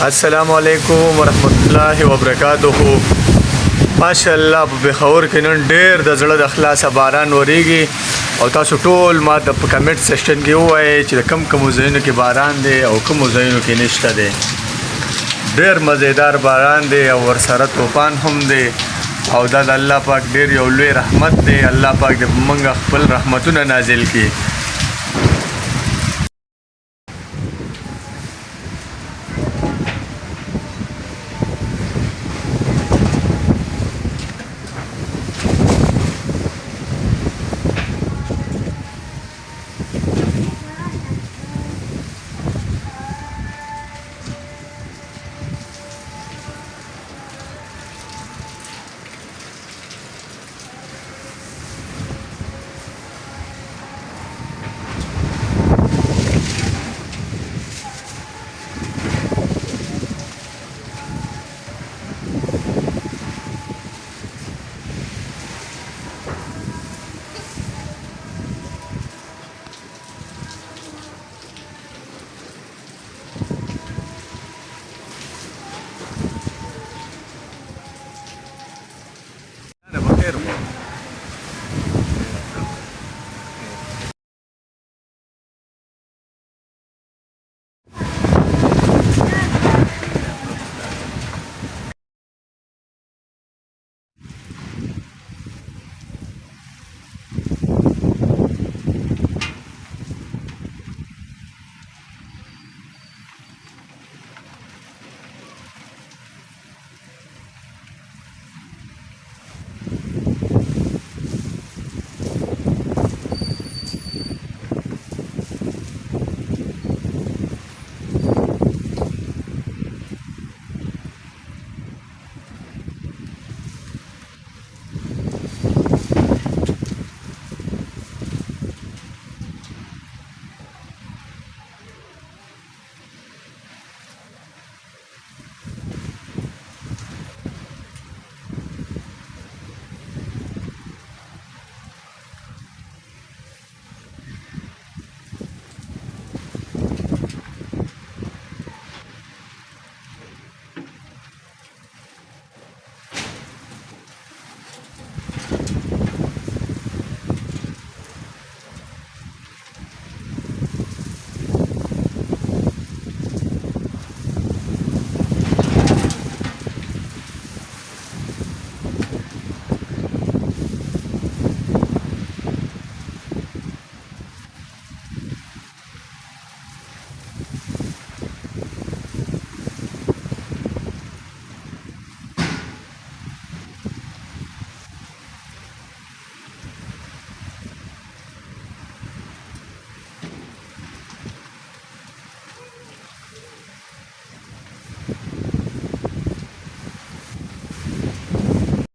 السلام علیکم ورحمت الله وبرکاتہ. ماشاءالله په بخور کې نن ډېر د زړه د اخلاصه باران وریږي او تاسو ټول ما د کمنټ سیکشن کې ووایئ چې د کوم ځایونو کې باران دی او کوم ځایونو کې نشته دی. ډېر مزیدار باران دی او ورسره طوفان هم دی او دا د الله پاک ډېر یو لوی رحمت دی. الله پاک دې موږ خپل رحمتونه نازل کړي